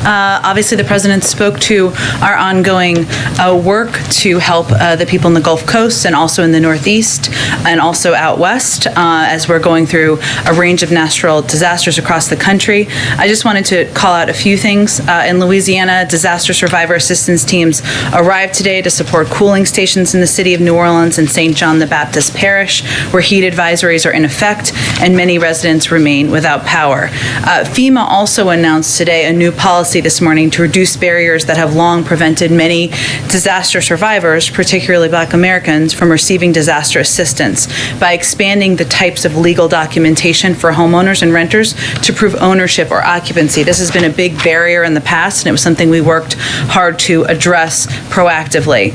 Obviously, the president spoke to our ongoing work to help the people in the Gulf Coast and also in the Northeast and also out west as we're going through a range of natural disasters across the country. I just wanted to call out a few things. In Louisiana, disaster survivor assistance teams arrived today to support cooling stations in the city of New Orleans and St. John the Baptist Parish, where heat advisories are in effect and many residents remain without power. FEMA also announced today a new policy this morning to reduce barriers that have long prevented many disaster survivors, particularly Black Americans, from receiving disaster assistance by expanding the types of legal documentation for homeowners and renters to prove ownership or occupancy. This has been a big barrier in the past, and it was something we worked hard to address proactively.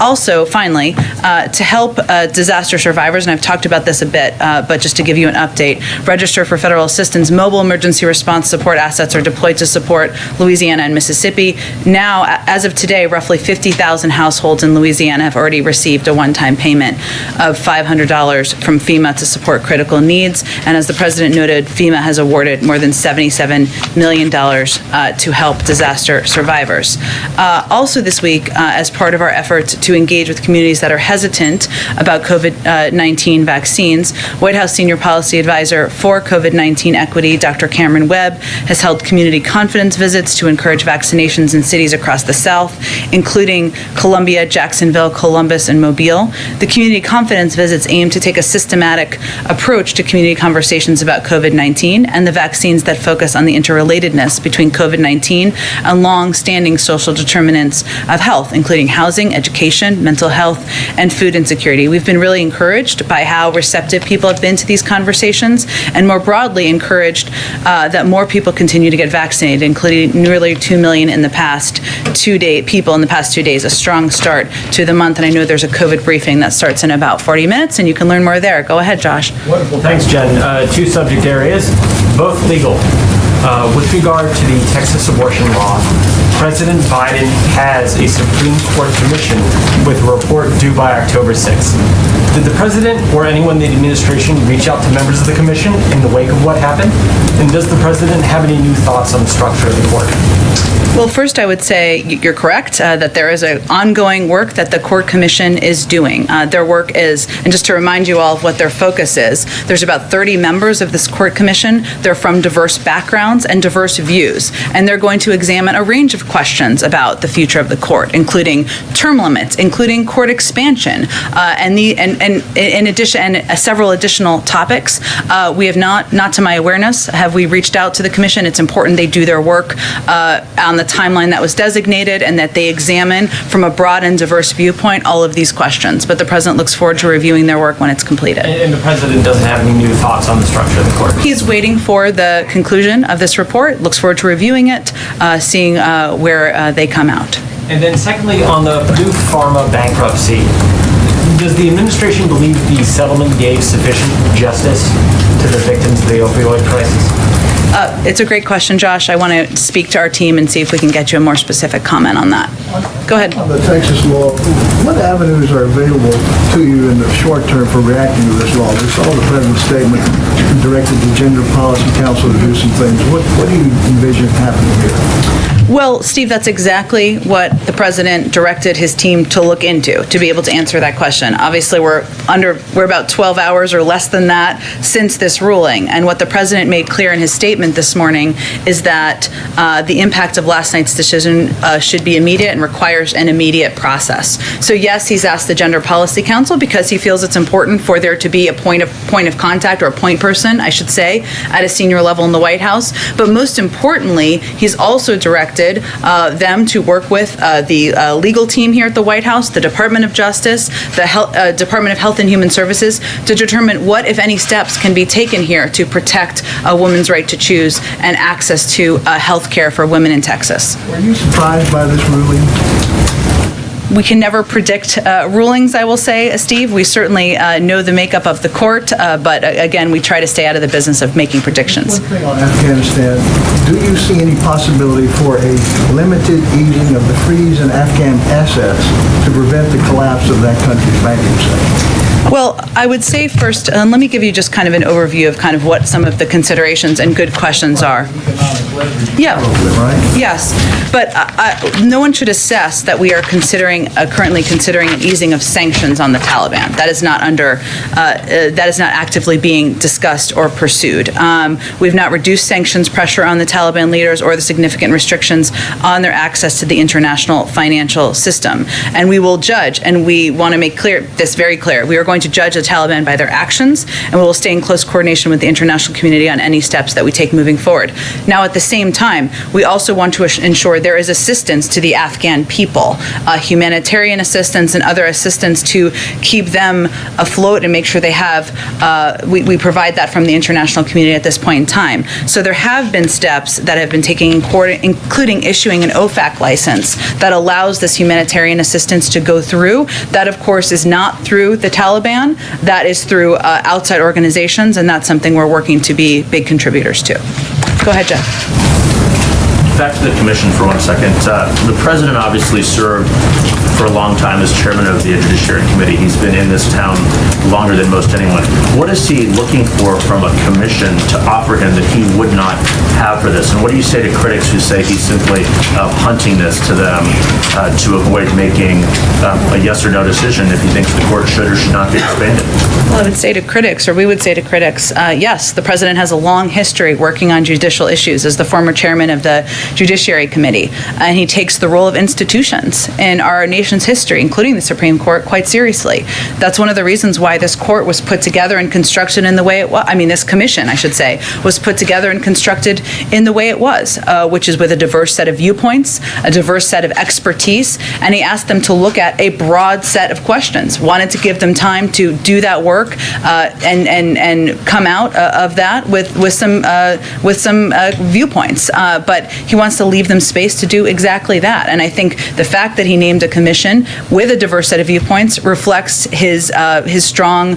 Also, finally, to help disaster survivors, and I've talked about this a bit, but just to give you an update, Register for Federal Assistance mobile emergency response support assets are deployed to support Louisiana and Mississippi. Now, as of today, roughly 50,000 households in Louisiana have already received a one-time payment of $500 from FEMA to support critical needs. And as the president noted, FEMA has awarded more than $77 million to help disaster survivors. Also this week, as part of our effort to engage with communities that are hesitant about COVID-19 vaccines, White House Senior Policy Advisor for COVID-19 Equity, Dr. Cameron Webb, has held community confidence visits to encourage vaccinations in cities across the South, including Columbia, Jacksonville, Columbus, and Mobile. The community confidence visits aim to take a systematic approach to community conversations about COVID-19 and the vaccines that focus on the interrelatedness between COVID-19 and long-standing social determinants of health, including housing, education, mental health, and food insecurity. We've been really encouraged by how receptive people have been to these conversations, and more broadly encouraged that more people continue to get vaccinated, including nearly 2 million in the past 2 days, a strong start to the month. And I know there's a COVID briefing that starts in about 40 minutes, and you can learn more there. Go ahead, Josh. Wonderful. Thanks, Jen. Two subject areas, both legal. With regard to the Texas abortion law, President Biden has a Supreme Court commission with a report due by October 6th. Did the president or anyone in the administration reach out to members of the commission in the wake of what happened? And does the president have any new thoughts on the structure of the court? Well, first, I would say you're correct that there is an ongoing work that the Court Commission is doing. Their work is, and just to remind you all of what their focus is, there's about 30 members of this Court Commission. They're from diverse backgrounds and diverse views, and they're going to examine a range of questions about the future of the court, including term limits, including court expansion, and in addition, several additional topics. We have not to my awareness, have we reached out to the Commission. It's important they do their work on the timeline that was designated and that they examine from a broad and diverse viewpoint all of these questions. But the president looks forward to reviewing their work when it's completed. And the president doesn't have any new thoughts on the structure of the court? He's waiting for the conclusion of this report, looks forward to reviewing it, seeing where they come out. And then secondly, on the Purdue Pharma bankruptcy, does the administration believe the settlement gave sufficient justice to the victims of the opioid crisis? It's a great question, Josh. I want to speak to our team and see if we can get you a more specific comment on that. Go ahead. On the Texas law, what avenues are available to you in the short term for reacting to this law? We saw the president's statement directed the Gender Policy Council to do some things. What do you envision happening here? Well, Steve, that's exactly what the president directed his team to look into, to be able to answer that question. Obviously, we're about 12 hours or less than that since this ruling. And what the president made clear in his statement this morning is that the impact of last night's decision should be immediate and requires an immediate process. So yes, he's asked the Gender Policy Council because he feels it's important for there to be a point of contact, or a point person, I should say, at a senior level in the White House. But most importantly, he's also directed them to work with the legal team here at the White House, the Department of Justice, the Department of Health and Human Services, to determine what, if any, steps can be taken here to protect a woman's right to choose and access to health care for women in Texas. Were you surprised by this ruling? We can never predict rulings, I will say, Steve. We certainly know the makeup of the court, but again, we try to stay out of the business of making predictions. One thing on Afghanistan, do you see any possibility for a limited easing of the freeze in Afghan assets to prevent the collapse of that country's banking sector? Well, I would say first, let me give you just kind of an overview of kind of what some of the considerations and good questions are. Yeah. Right? Yes, but no one should assess that we are currently considering an easing of sanctions on the Taliban. That is not that is not actively being discussed or pursued. We've not reduced sanctions pressure on the Taliban leaders or the significant restrictions on their access to the international financial system. And we will judge, and we want to make this very clear. We are going to judge the Taliban by their actions, and we will stay in close coordination with the international community on any steps that we take moving forward. Now, at the same time, we also want to ensure there is assistance to the Afghan people, humanitarian assistance and other assistance to keep them afloat and make sure they have, we provide that from the international community at this point in time. So there have been steps that have been taken in court, including issuing an OFAC license that allows this humanitarian assistance to go through. That, of course, is not through the Taliban. That is through outside organizations, and that's something we're working to be big contributors to. Go ahead, Jeff. Back to the commission for 1 second. The president obviously served for a long time as chairman of the Judiciary Committee. He's been in this town longer than most anyone. What is he looking for from a commission to offer him that he would not have for this? And what do you say to critics who say he's simply punting this to them to avoid making a yes or no decision if he thinks the court should or should not be expanded? Well, I would say to critics, or we would say to critics, yes, the president has a long history working on judicial issues as the former chairman of the Judiciary Committee, and he takes the role of institutions in our nation's history, including the Supreme Court, quite seriously. That's one of the reasons why this court was put together and constructed in the way it was. I mean, this commission, I should say, was put together and constructed in the way it was, which is with a diverse set of viewpoints, a diverse set of expertise, and he asked them to look at a broad set of questions, wanted to give them time to do that work and come out of that with some viewpoints. But he wants to leave them space to do exactly that. And I think the fact that he named a commission with a diverse set of viewpoints reflects his strong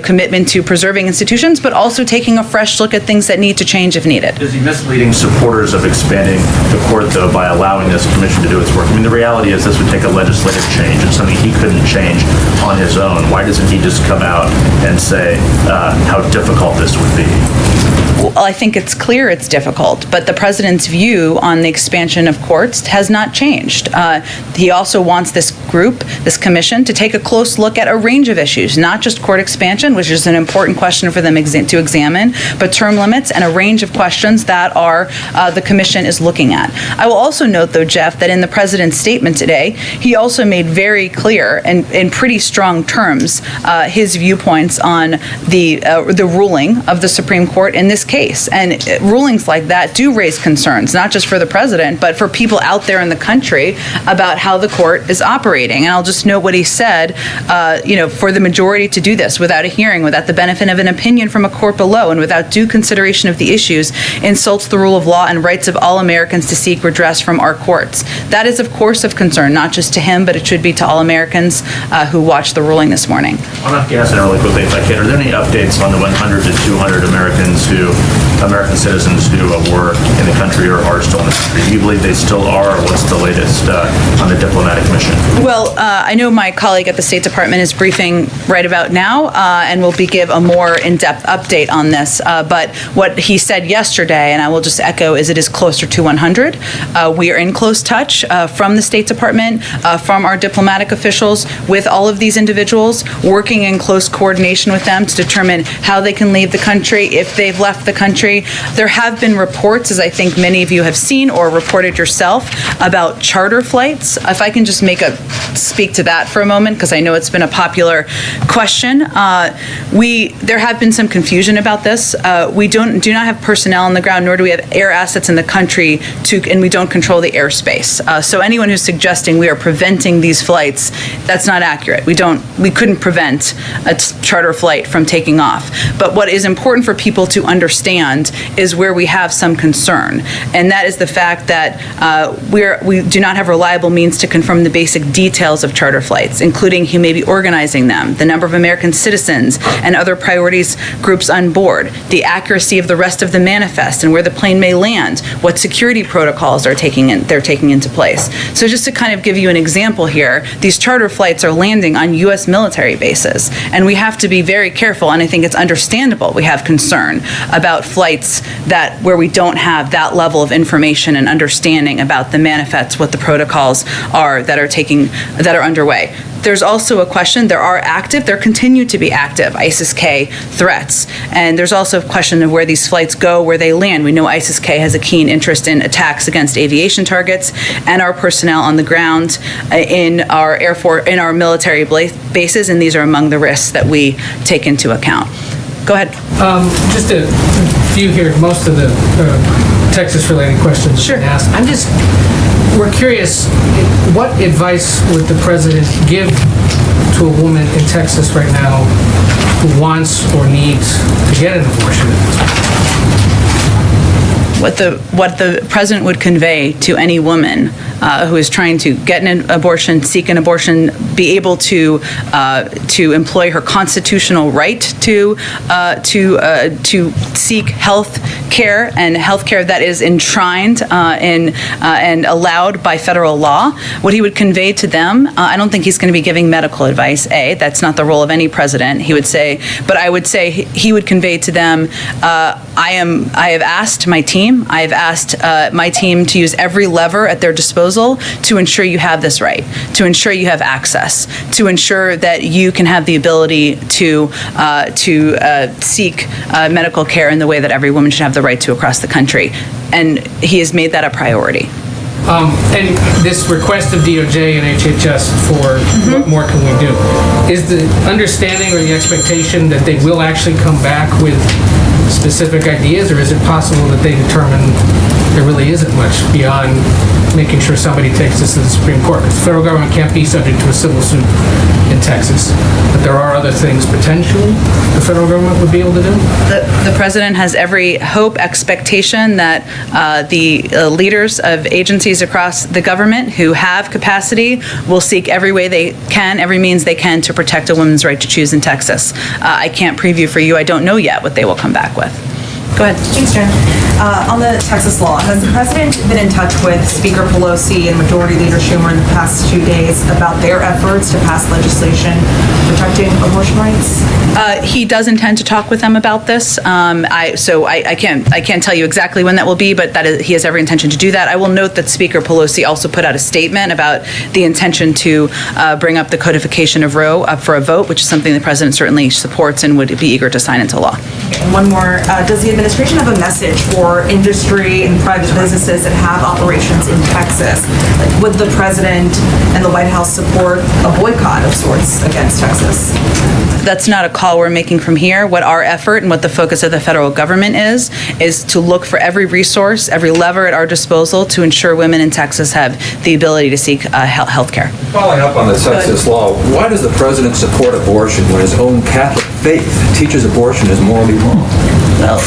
commitment to preserving institutions, but also taking a fresh look at things that need to change if needed. Is he misleading supporters of expanding the court, though, by allowing this commission to do its work? I mean, the reality is this would take a legislative change. It's something he couldn't change on his own. Why doesn't he just come out and say how difficult this would be? Well, I think it's clear it's difficult, but the president's view on the expansion of courts has not changed. He also wants this group, this commission, to take a close look at a range of issues, not just court expansion, which is an important question for them to examine, but term limits and a range of questions that the commission is looking at. I will also note, though, Jeff, that in the president's statement today, he also made very clear and in pretty strong terms his viewpoints on the ruling of the Supreme Court in this case. And rulings like that do raise concerns, not just for the president, but for people out there in the country about how the court is operating. And I'll just note what he said, for the majority to do this without a hearing, without the benefit of an opinion from a court below, and without due consideration of the issues, insults the rule of law and rights of all Americans to seek redress from our courts. That is, of course, of concern, not just to him, but it should be to all Americans who watched the ruling this morning. On Afghanistan, really quickly, if I can, are there any updates on the 100 to 200 American citizens who were in the country or are still in the country? Do you believe they still are, or what's the latest on the diplomatic mission? Well, I know my colleague at the State Department is briefing right about now and will give a more in-depth update on this. But what he said yesterday, and I will just echo, is it is closer to 100. We are in close touch from the State Department, from our diplomatic officials, with all of these individuals, working in close coordination with them to determine how they can leave the country, if they've left the country. There have been reports, as I think many of you have seen or reported yourself, about charter flights. If I can just speak to that for a moment, because I know it's been a popular question. There have been some confusion about this. We do not have personnel on the ground, nor do we have air assets in the country, and we don't control the airspace. So anyone who's suggesting we are preventing these flights, that's not accurate. We couldn't prevent a charter flight from taking off. But what is important for people to understand land is where we have some concern. And that is the fact that we do not have reliable means to confirm the basic details of charter flights, including who may be organizing them, the number of American citizens and other priorities groups on board, the accuracy of the rest of the manifest and where the plane may land, what security protocols they're taking into place. So just to kind of give you an example here, these charter flights are landing on U.S. military bases, and we have to be very careful, and I think it's understandable we have concern about flights where we don't have that level of information and understanding about the manifests, what the protocols are that are underway. There's also a question, there continue to be active ISIS-K threats. And there's also a question of where these flights go, where they land. We know ISIS-K has a keen interest in attacks against aviation targets and our personnel on the ground in our Air Force, in our military bases, and these are among the risks that we take into account. Go ahead. Just a few here, most of the Texas-related questions have been asked. We're curious, what advice would the president give to a woman in Texas right now who wants or needs to get an abortion? What the president would convey to any woman who is trying to get an abortion, seek an abortion, be able to employ her constitutional right to seek health care, and health care that is enshrined and allowed by federal law. What he would convey to them, I don't think he's going to be giving medical advice. That's not the role of any president. He would say, but I would say he would convey to them, I have asked my team to use every lever at their disposal to ensure you have this right, to ensure you have access, to ensure that you can have the ability to seek medical care in the way that every woman should have the right to across the country. And he has made that a priority. And this request of DOJ and HHS for what more can we do? Is the understanding or the expectation that they will actually come back with specific ideas, or is it possible that they determine there really isn't much beyond making sure somebody takes this to the Supreme Court? Because the federal government can't be subject to a civil suit in Texas, but there are other things potentially the federal government would be able to do? The president has every hope, expectation that the leaders of agencies across the government who have capacity will seek every way they can, every means they can to protect a woman's right to choose in Texas. I can't preview for you. I don't know yet what they will come back with. Go ahead. Thanks, Jen. On the Texas law, has the president been in touch with Speaker Pelosi and Majority Leader Schumer in the past 2 days about their efforts to pass legislation protecting abortion rights? He does intend to talk with them about this. I can't tell you exactly when that will be, but he has every intention to do that. I will note that Speaker Pelosi also put out a statement about the intention to bring up the codification of Roe up for a vote, which is something the president certainly supports and would be eager to sign into law. And one more, does the administration have a message for industry and private businesses that have operations in Texas? Like, would the president and the White House support a boycott of sorts against Texas? That's not a call we're making from here. What our effort and what the focus of the federal government is to look for every resource, every lever at our disposal to ensure women in Texas have the ability to seek health care. Following up on the Texas law, why does the president support abortion when his own Catholic faith teaches abortion is morally wrong? Well,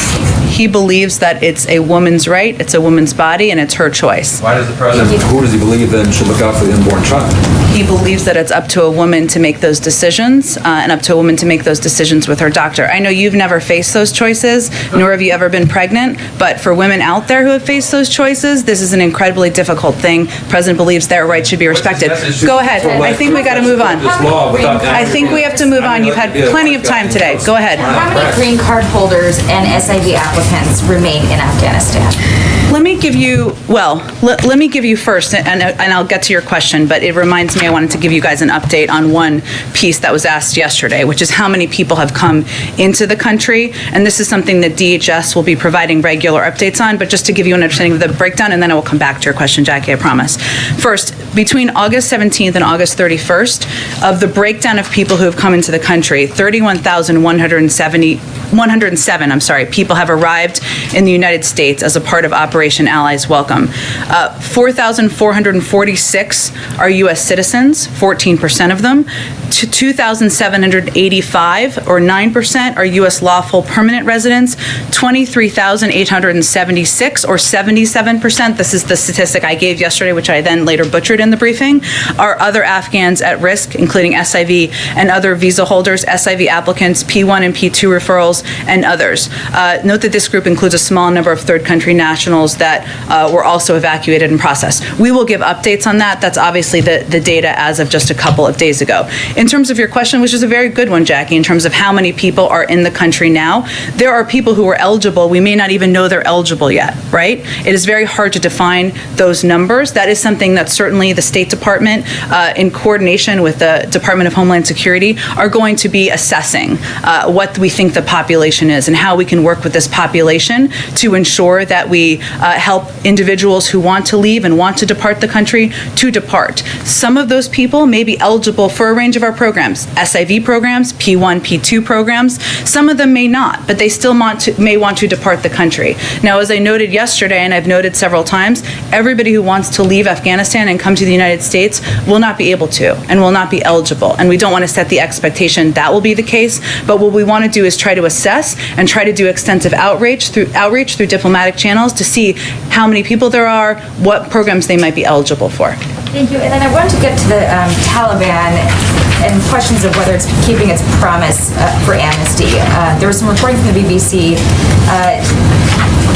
he believes that it's a woman's right, it's a woman's body, and it's her choice. Why does the president, who does he believe then should look out for the unborn child? He believes that it's up to a woman to make those decisions, and up to a woman to make those decisions with her doctor. I know you've never faced those choices, nor have you ever been pregnant, but for women out there who have faced those choices, this is an incredibly difficult thing. The president believes their rights should be respected. Go ahead. I think we got to move on. I think we have to move on. You've had plenty of time today. Go ahead. How many green card holders and SIV applicants remain in Afghanistan? Let me give you first, and I'll get to your question, but it reminds me I wanted to give you guys an update on one piece that was asked yesterday, which is how many people have come into the country. And this is something that DHS will be providing regular updates on, but just to give you an understanding of the breakdown, and then I will come back to your question, Jackie, I promise. First, between August 17th and August 31st, of the breakdown of people who have come into the country, 31,170 107, people have arrived in the United States as a part of Operation Allies Welcome. 4,446 are U.S. citizens, 14% of them. 2,785, or 9%, are U.S. lawful permanent residents. 23,876, or 77%, this is the statistic I gave yesterday, which I then later butchered in the briefing, are other Afghans at risk, including SIV and other visa holders, SIV applicants, P1 and P2 referrals, and others. Note that this group includes a small number of third country nationals that were also evacuated and processed. We will give updates on that. That's obviously the data as of just a couple of days ago. In terms of your question, which is a very good one, Jackie, in terms of how many people are in the country now, there are people who are eligible. We may not even know they're eligible yet, right? It is very hard to define those numbers. That is something that certainly the State Department, in coordination with the Department of Homeland Security, are going to be assessing what we think the population is and how we can work with this population to ensure that we help individuals who want to leave and want to depart the country to depart. Some of those people may be eligible for a range of our programs, SIV programs, P1, P2 programs. Some of them may not, but they still may want to depart the country. Now, as I noted yesterday, and I've noted several times, everybody who wants to leave Afghanistan and come to the United States will not be able to and will not be eligible. And we don't want to set the expectation that will be the case, but what we want to do is try to assess and try to do extensive outreach through diplomatic channels to see how many people there are, what programs they might be eligible for. Thank you. And then I wanted to get to the Taliban and questions of whether it's keeping its promise for amnesty. There was some reporting from the BBC,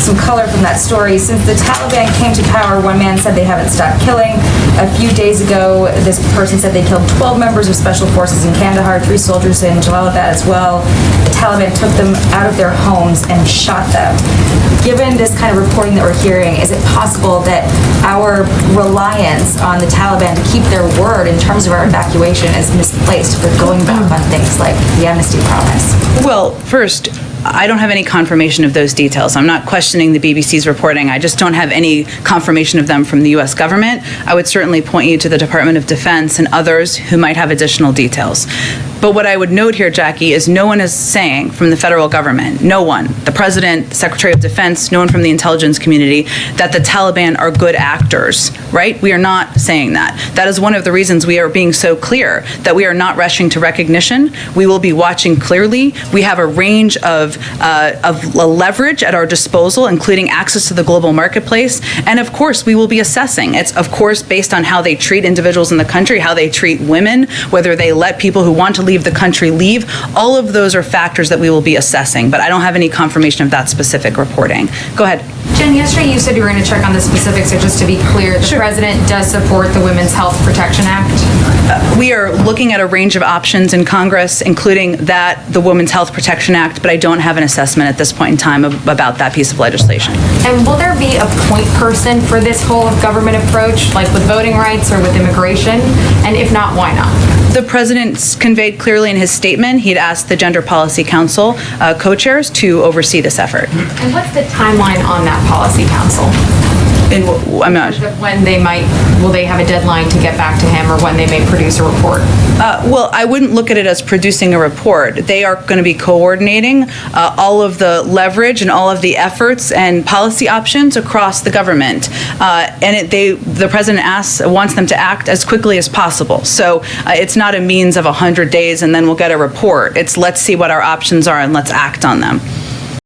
some color from that story. Since the Taliban came to power, one man said they haven't stopped killing. A few days ago, this person said they killed 12 members of special forces in Kandahar, 3 soldiers in Jalalabad as well. The Taliban took them out of their homes and shot them. Given this kind of reporting that we're hearing, is it possible that our reliance on the Taliban to keep their word in terms of our evacuation is misplaced for going back on things like the amnesty promise? Well, first, I don't have any confirmation of those details. I'm not questioning the BBC's reporting. I just don't have any confirmation of them from the U.S. government. I would certainly point you to the Department of Defense and others who might have additional details. But what I would note here, Jackie, is no one is saying from the federal government, no one, the President, the Secretary of Defense, no one from the intelligence community, that the Taliban are good actors, right? We are not saying that. That is one of the reasons we are being so clear that we are not rushing to recognition. We will be watching clearly. We have a range of leverage at our disposal, including access to the global marketplace. And of course, we will be assessing. It's, of course, based on how they treat individuals in the country, how they treat women, whether they let people who want to leave the country leave. All of those are factors that we will be assessing, but I don't have any confirmation of that specific reporting. Go ahead. Jen, yesterday you said you were going to check on the specifics, so just to be clear, the President does support the Women's Health Protection Act? We are looking at a range of options in Congress, including the Women's Health Protection Act, but I don't have an assessment at this point in time about that piece of legislation. And will there be a point person for this whole of government approach, like with voting rights or with immigration? And if not, why not? The President conveyed clearly in his statement he'd asked the Gender Policy Council co-chairs to oversee this effort. And what's the timeline on that policy council? I'm not. When will they have a deadline to get back to him, or when they may produce a report? Well, I wouldn't look at it as producing a report. They are going to be coordinating all of the leverage and all of the efforts and policy options across the government. And the President wants them to act as quickly as possible. So it's not a means of 100 days and then we'll get a report. It's let's see what our options are and let's act on them.